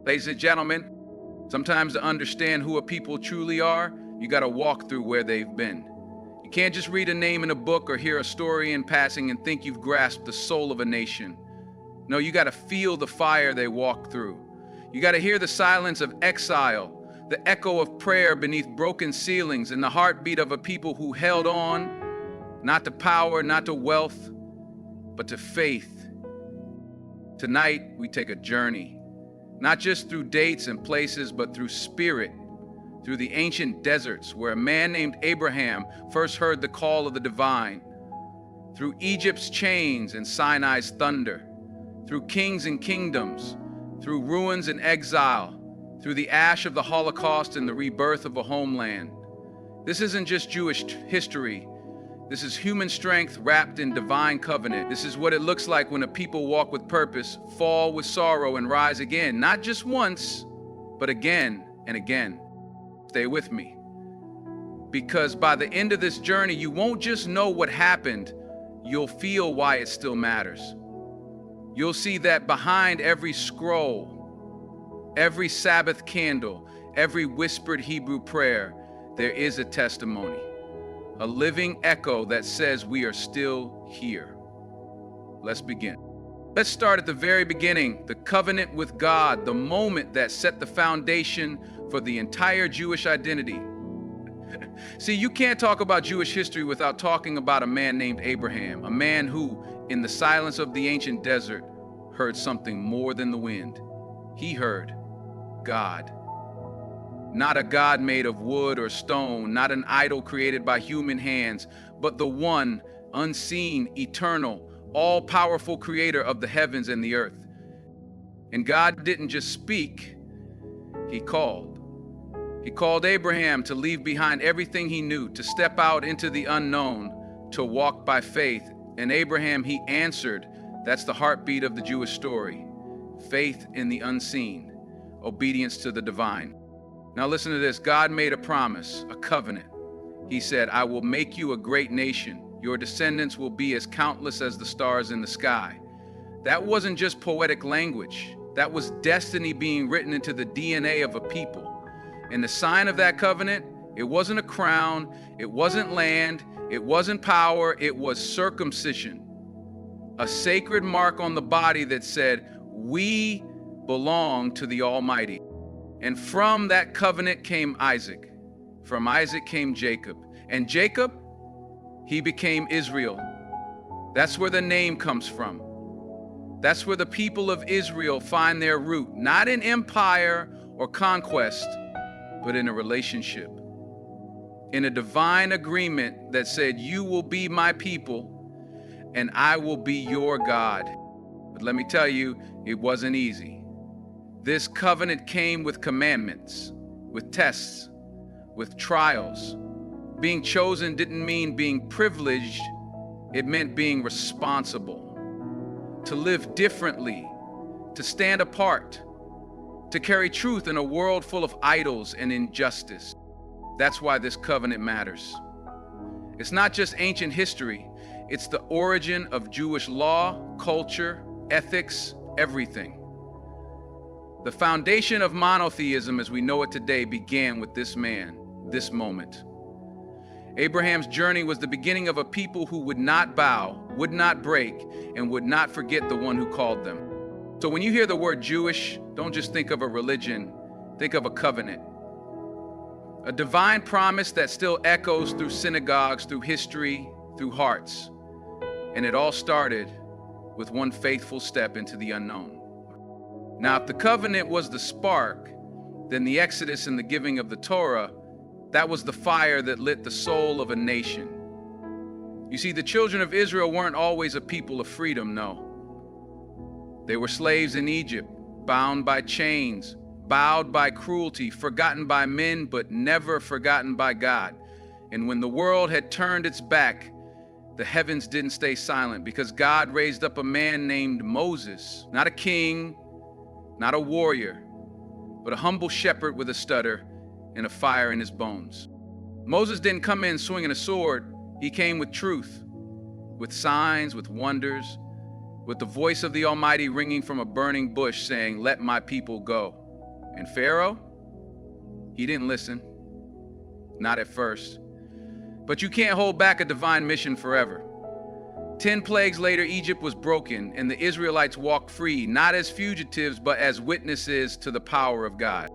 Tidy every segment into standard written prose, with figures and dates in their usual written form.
Ladies and gentlemen, sometimes to understand who a people truly are, you got to walk through where they've been. You can't just read a name in a book or hear a story in passing and think you've grasped the soul of a nation. No, you got to feel the fire they walk through. You got to hear the silence of exile, the echo of prayer beneath broken ceilings, and the heartbeat of a people who held on, not to power, not to wealth, but to faith. Tonight, we take a journey, not just through dates and places, but through spirit, through the ancient deserts where a man named Abraham first heard the call of the divine, through Egypt's chains and Sinai's thunder, through kings and kingdoms, through ruins and exile, through the ash of the Holocaust and the rebirth of a homeland. This isn't just Jewish history. This is human strength wrapped in divine covenant. This is what it looks like when a people walk with purpose, fall with sorrow, and rise again. Not just once, but again and again. Stay with me. Because by the end of this journey, you won't just know what happened, you'll feel why it still matters. You'll see that behind every scroll, every Sabbath candle, every whispered Hebrew prayer, there is a testimony, a living echo that says we are still here. Let's begin. Let's start at the very beginning, the covenant with God, the moment that set the foundation for the entire Jewish identity. See, you can't talk about Jewish history without talking about a man named Abraham, a man who, in the silence of the ancient desert, heard something more than the wind. He heard God. Not a God made of wood or stone, not an idol created by human hands, but the one, unseen, eternal, all-powerful creator of the heavens and the earth. And God didn't just speak, he called. He called Abraham to leave behind everything he knew, to step out into the unknown, to walk by faith. And Abraham, he answered. That's the heartbeat of the Jewish story. Faith in the unseen, obedience to the divine. Now listen to this. God made a promise, a covenant. He said, I will make you a great nation. Your descendants will be as countless as the stars in the sky. That wasn't just poetic language. That was destiny being written into the DNA of a people. And the sign of that covenant, it wasn't a crown, it wasn't land, it wasn't power, it was circumcision. A sacred mark on the body that said, we belong to the Almighty. And from that covenant came Isaac. From Isaac came Jacob. And Jacob, he became Israel. That's where the name comes from. That's where the people of Israel find their root, not in empire or conquest, but in a relationship, in a divine agreement that said, you will be my people and I will be your God. But let me tell you, it wasn't easy. This covenant came with commandments, with tests, with trials. Being chosen didn't mean being privileged, it meant being responsible, to live differently, to stand apart, to carry truth in a world full of idols and injustice. That's why this covenant matters. It's not just ancient history, it's the origin of Jewish law, culture, ethics, everything. The foundation of monotheism as we know it today began with this man, this moment. Abraham's journey was the beginning of a people who would not bow, would not break, and would not forget the one who called them. So when you hear the word Jewish, don't just think of a religion, think of a covenant. A divine promise that still echoes through synagogues, through history, through hearts. And it all started with one faithful step into the unknown. Now, if the covenant was the spark, then the Exodus and the giving of the Torah, that was the fire that lit the soul of a nation. You see, the children of Israel weren't always a people of freedom, no. They were slaves in Egypt, bound by chains, bowed by cruelty, forgotten by men, but never forgotten by God. And when the world had turned its back, the heavens didn't stay silent because God raised up a man named Moses, not a king, not a warrior, but a humble shepherd with a stutter and a fire in his bones. Moses didn't come in swinging a sword. He came with truth, with signs, with wonders, with the voice of the Almighty ringing from a burning bush saying, let my people go. And Pharaoh, he didn't listen. Not at first. But you can't hold back a divine mission forever. 10 plagues later, Egypt was broken, and the Israelites walked free, not as fugitives, but as witnesses to the power of God.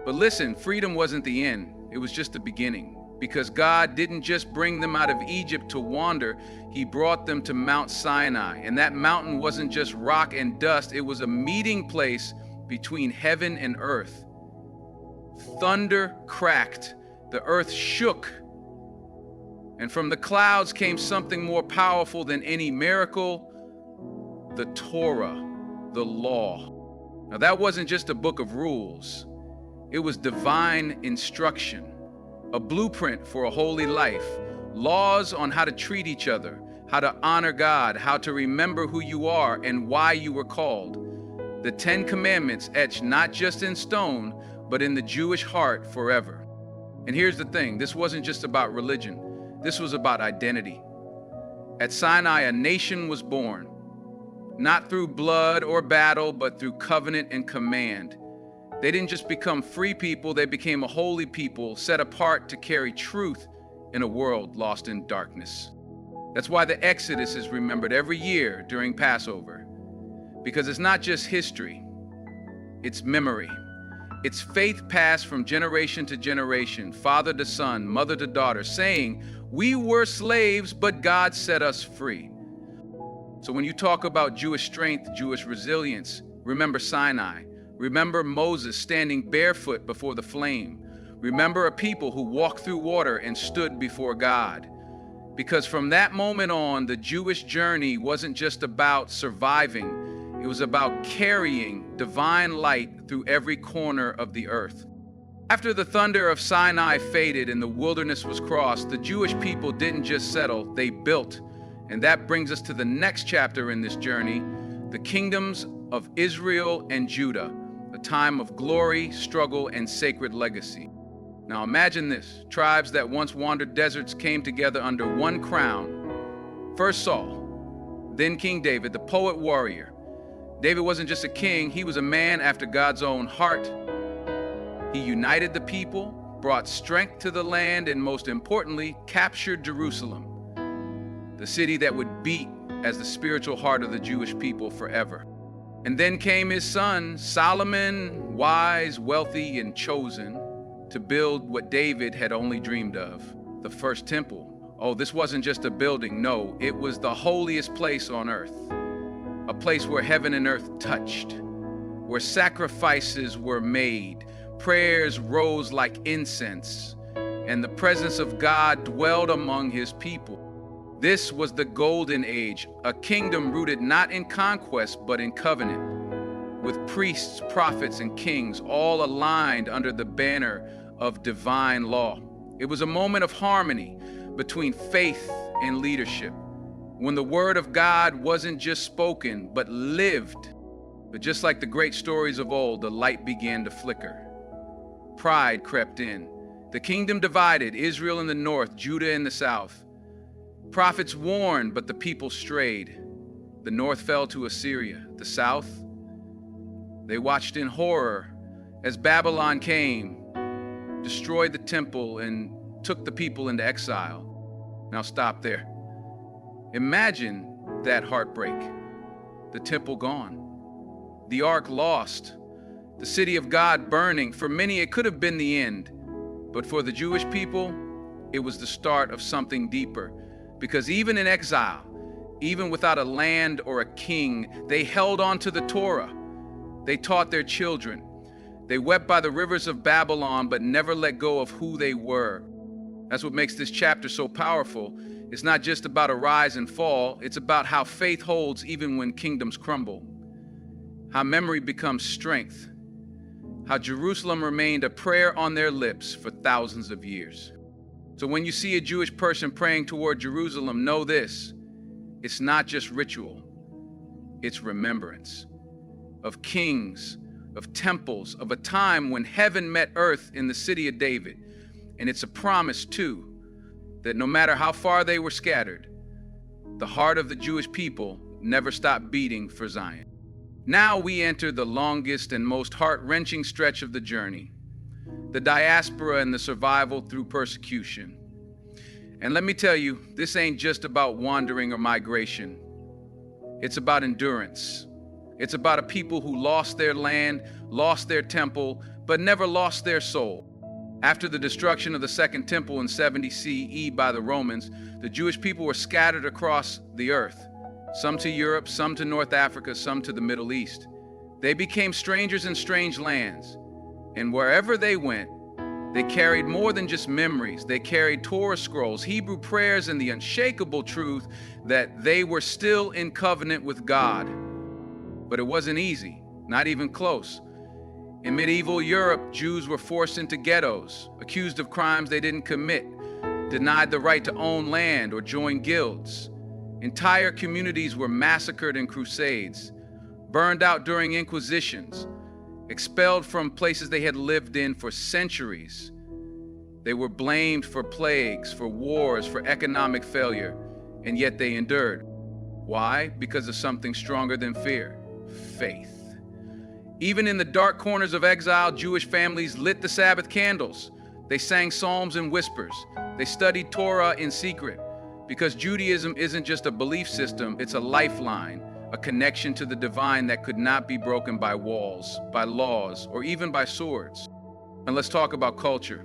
But listen, freedom wasn't the end. It was just the beginning. Because God didn't just bring them out of Egypt to wander, he brought them to Mount Sinai. And that mountain wasn't just rock and dust, it was a meeting place between heaven and earth. Thunder cracked, the earth shook, and from the clouds came something more powerful than any miracle, the Torah, the law. Now that wasn't just a book of rules, it was divine instruction. A blueprint for a holy life, laws on how to treat each other, how to honor God, how to remember who you are and why you were called. The 10 Commandments etched not just in stone, but in the Jewish heart forever. And here's the thing, this wasn't just about religion, this was about identity. At Sinai, a nation was born, not through blood or battle, but through covenant and command. They didn't just become free people, they became a holy people, set apart to carry truth in a world lost in darkness. That's why the Exodus is remembered every year during Passover. Because it's not just history, it's memory. It's faith passed from generation to generation, father to son, mother to daughter, saying, we were slaves, but God set us free. So when you talk about Jewish strength, Jewish resilience, remember Sinai. Remember Moses standing barefoot before the flame. Remember a people who walked through water and stood before God. Because from that moment on, the Jewish journey wasn't just about surviving, it was about carrying divine light through every corner of the earth. After the thunder of Sinai faded and the wilderness was crossed, the Jewish people didn't just settle, they built. And that brings us to the next chapter in this journey, the kingdoms of Israel and Judah. A time of glory, struggle, and sacred legacy. Now imagine this, tribes that once wandered deserts came together under one crown. First Saul, then King David, the poet warrior. David wasn't just a king, he was a man after God's own heart. He united the people, brought strength to the land, and most importantly, captured Jerusalem, the city that would beat as the spiritual heart of the Jewish people forever. And then came his son, Solomon, wise, wealthy, and chosen to build what David had only dreamed of, the first temple. Oh, this wasn't just a building, no, it was the holiest place on earth, a place where heaven and earth touched, where sacrifices were made, prayers rose like incense, and the presence of God dwelled among his people. This was the golden age, a kingdom rooted not in conquest, but in covenant, with priests, prophets, and kings all aligned under the banner of divine law. It was a moment of harmony between faith and leadership, when the word of God wasn't just spoken, but lived. But just like the great stories of old, the light began to flicker. Pride crept in. The kingdom divided, Israel in the north, Judah in the south. Prophets warned, but the people strayed. The north fell to Assyria. The south, they watched in horror as Babylon came, destroyed the temple, and took the people into exile. Now stop there. Imagine that heartbreak. The temple gone. The ark lost. The city of God burning. For many, it could have been the end. But for the Jewish people, it was the start of something deeper. Because even in exile, even without a land or a king, they held on to the Torah. They taught their children. They wept by the rivers of Babylon, but never let go of who they were. That's what makes this chapter so powerful. It's not just about a rise and fall. It's about how faith holds even when kingdoms crumble. How memory becomes strength. How Jerusalem remained a prayer on their lips for thousands of years. So when you see a Jewish person praying toward Jerusalem, know this, it's not just ritual, it's remembrance of kings, of temples, of a time when heaven met earth in the city of David. And it's a promise too, that no matter how far they were scattered, the heart of the Jewish people never stopped beating for Zion. Now we enter the longest and most heart-wrenching stretch of the journey, the diaspora and the survival through persecution. And let me tell you, this ain't just about wandering or migration. It's about endurance. It's about a people who lost their land, lost their temple, but never lost their soul. After the destruction of the Second Temple in 70 CE by the Romans, the Jewish people were scattered across the earth, some to Europe, some to North Africa, some to the Middle East. They became strangers in strange lands, and wherever they went, they carried more than just memories. They carried Torah scrolls, Hebrew prayers, and the unshakable truth that they were still in covenant with God. But it wasn't easy, not even close. In medieval Europe, Jews were forced into ghettos, accused of crimes they didn't commit, denied the right to own land or join guilds. Entire communities were massacred in crusades, burned out during inquisitions, expelled from places they had lived in for centuries. They were blamed for plagues, for wars, for economic failure, and yet they endured. Why? Because of something stronger than fear: faith. Even in the dark corners of exile, Jewish families lit the Sabbath candles. They sang psalms in whispers. They studied Torah in secret, because Judaism isn't just a belief system, it's a lifeline, a connection to the divine that could not be broken by walls, by laws, or even by swords. And let's talk about culture.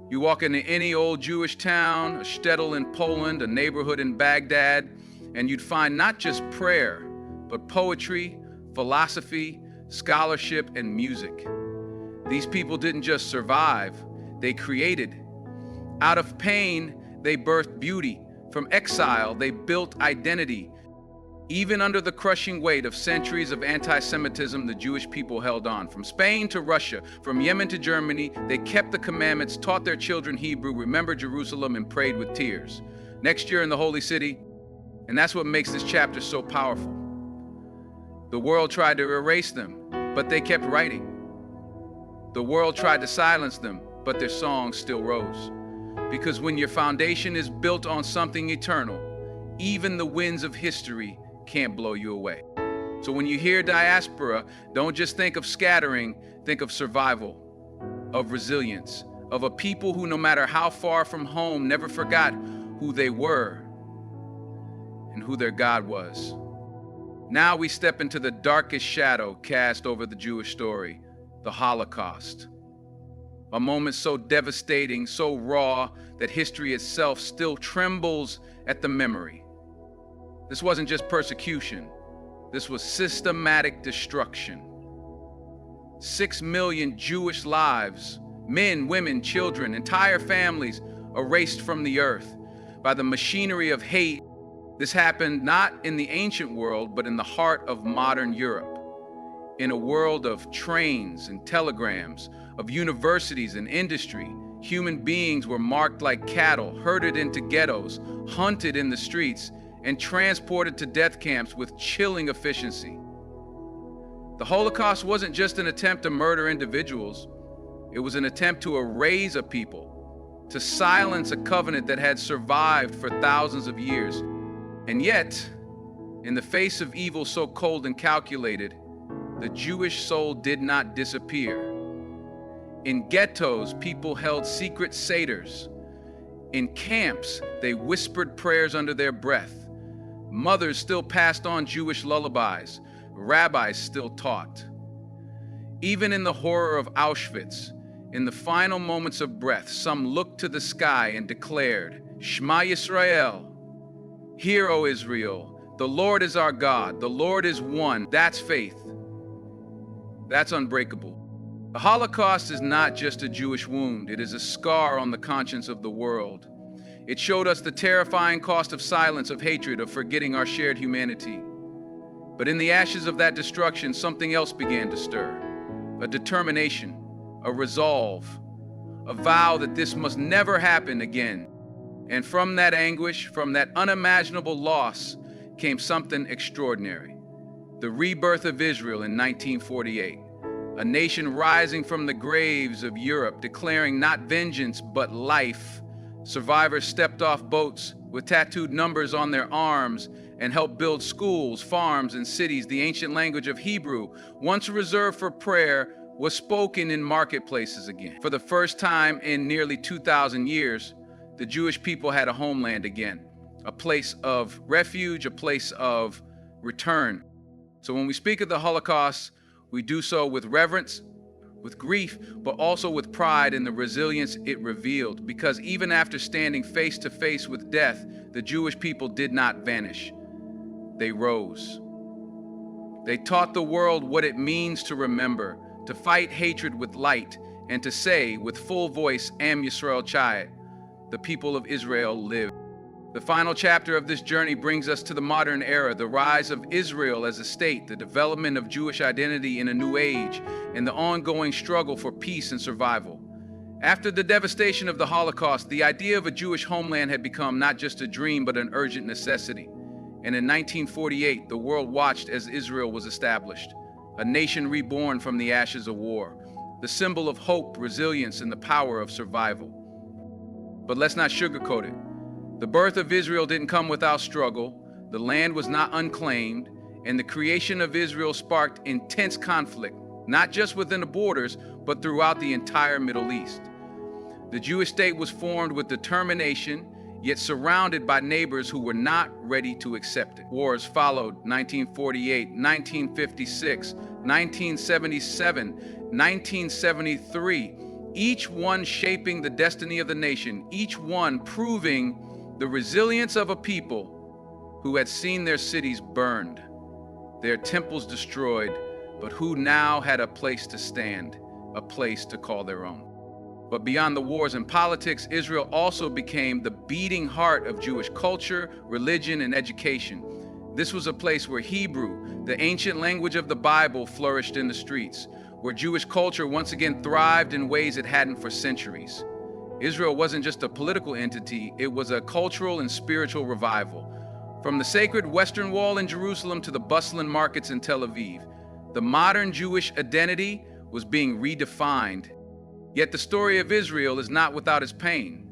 You walk into any old Jewish town, a shtetl in Poland, a neighborhood in Baghdad, and you'd find not just prayer, but poetry, philosophy, scholarship, and music. These people didn't just survive, they created. Out of pain, they birthed beauty. From exile, they built identity. Even under the crushing weight of centuries of anti-Semitism, the Jewish people held on. From Spain to Russia, from Yemen to Germany, they kept the commandments, taught their children Hebrew, remembered Jerusalem, and prayed with tears. Next year in the Holy City, and that's what makes this chapter so powerful. The world tried to erase them, but they kept writing. The world tried to silence them, but their songs still rose. Because when your foundation is built on something eternal, even the winds of history can't blow you away. So when you hear diaspora, don't just think of scattering, think of survival, of resilience, of a people who, no matter how far from home, never forgot who they were and who their God was. Now we step into the darkest shadow cast over the Jewish story, the Holocaust. A moment so devastating, so raw, that history itself still trembles at the memory. This wasn't just persecution. This was systematic destruction. 6 million Jewish lives, men, women, children, entire families erased from the earth by the machinery of hate. This happened not in the ancient world, but in the heart of modern Europe. In a world of trains and telegrams, of universities and industry, human beings were marked like cattle, herded into ghettos, hunted in the streets, and transported to death camps with chilling efficiency. The Holocaust wasn't just an attempt to murder individuals. It was an attempt to erase a people, to silence a covenant that had survived for thousands of years. And yet, in the face of evil so cold and calculated, the Jewish soul did not disappear. In ghettos, people held secret seders. In camps, they whispered prayers under their breath. Mothers still passed on Jewish lullabies. Rabbis still taught. Even in the horror of Auschwitz, in the final moments of breath, some looked to the sky and declared, "Shema Yisrael, hear, O Israel, the Lord is our God, the Lord is one." That's faith. That's unbreakable. The Holocaust is not just a Jewish wound, it is a scar on the conscience of the world. It showed us the terrifying cost of silence, of hatred, of forgetting our shared humanity. But in the ashes of that destruction, something else began to stir. A determination, a resolve, a vow that this must never happen again. And from that anguish, from that unimaginable loss, came something extraordinary. The rebirth of Israel in 1948. A nation rising from the graves of Europe, declaring not vengeance, but life, Survivors stepped off boats with tattooed numbers on their arms and helped build schools, farms, and cities. The ancient language of Hebrew, once reserved for prayer, was spoken in marketplaces again. For the first time in nearly 2,000 years, the Jewish people had a homeland again, a place of refuge, a place of return. So when we speak of the Holocaust, we do so with reverence, with grief, but also with pride in the resilience it revealed. Because even after standing face to face with death, the Jewish people did not vanish. They rose. They taught the world what it means to remember, to fight hatred with light, and to say with full voice, Am Yisrael Chai, the people of Israel live. The final chapter of this journey brings us to the modern era, the rise of Israel as a state, the development of Jewish identity in a new age, and the ongoing struggle for peace and survival. After the devastation of the Holocaust, the idea of a Jewish homeland had become not just a dream, but an urgent necessity. And in 1948, the world watched as Israel was established, a nation reborn from the ashes of war, the symbol of hope, resilience, and the power of survival. But let's not sugarcoat it. The birth of Israel didn't come without struggle. The land was not unclaimed, and the creation of Israel sparked intense conflict, not just within the borders, but throughout the entire Middle East. The Jewish state was formed with determination, yet surrounded by neighbors who were not ready to accept it. Wars followed: 1948, 1956, 1977, 1973, each one shaping the destiny of the nation, each one proving the resilience of a people who had seen their cities burned, their temples destroyed, but who now had a place to stand, a place to call their own. But beyond the wars and politics, Israel also became the beating heart of Jewish culture, religion, and education. This was a place where Hebrew, the ancient language of the Bible, flourished in the streets, where Jewish culture once again thrived in ways it hadn't for centuries. Israel wasn't just a political entity, it was a cultural and spiritual revival. From the sacred Western Wall in Jerusalem to the bustling markets in Tel Aviv, the modern Jewish identity was being redefined. Yet the story of Israel is not without its pain.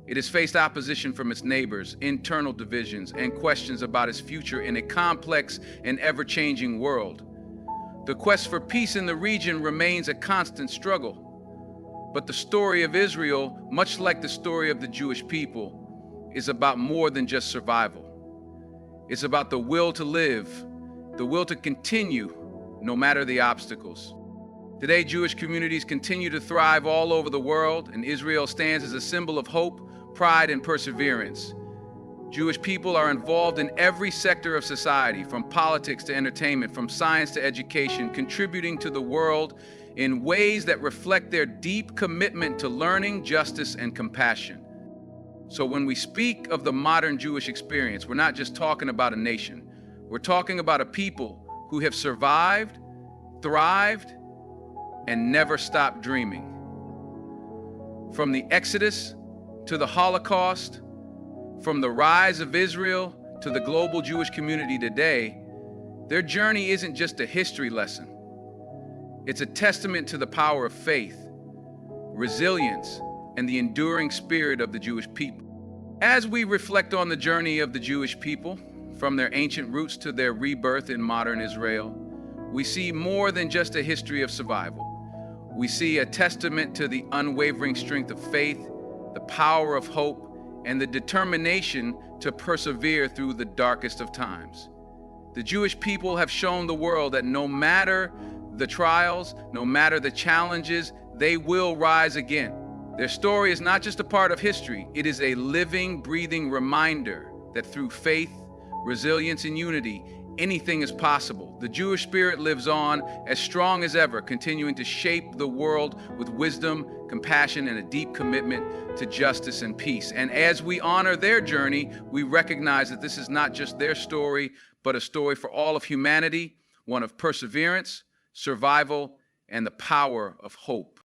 It has faced opposition from its neighbors, internal divisions, and questions about its future in a complex and ever-changing world. The quest for peace in the region remains a constant struggle. But the story of Israel, much like the story of the Jewish people, is about more than just survival. It's about the will to live, the will to continue, no matter the obstacles. Today, Jewish communities continue to thrive all over the world, and Israel stands as a symbol of hope, pride, and perseverance. Jewish people are involved in every sector of society, from politics to entertainment, from science to education, contributing to the world in ways that reflect their deep commitment to learning, justice, and compassion. So when we speak of the modern Jewish experience, we're not just talking about a nation. We're talking about a people who have survived, thrived, and never stopped dreaming. From the Exodus to the Holocaust, from the rise of Israel to the global Jewish community today, their journey isn't just a history lesson. It's a testament to the power of faith, resilience, and the enduring spirit of the Jewish people. As we reflect on the journey of the Jewish people, from their ancient roots to their rebirth in modern Israel, we see more than just a history of survival. We see a testament to the unwavering strength of faith, the power of hope, and the determination to persevere through the darkest of times. The Jewish people have shown the world that no matter the trials, no matter the challenges, they will rise again. Their story is not just a part of history, it is a living, breathing reminder that through faith, resilience, and unity, anything is possible. The Jewish spirit lives on as strong as ever, continuing to shape the world with wisdom, compassion, and a deep commitment to justice and peace. And as we honor their journey, we recognize that this is not just their story, but a story for all of humanity, one of perseverance, survival, and the power of hope.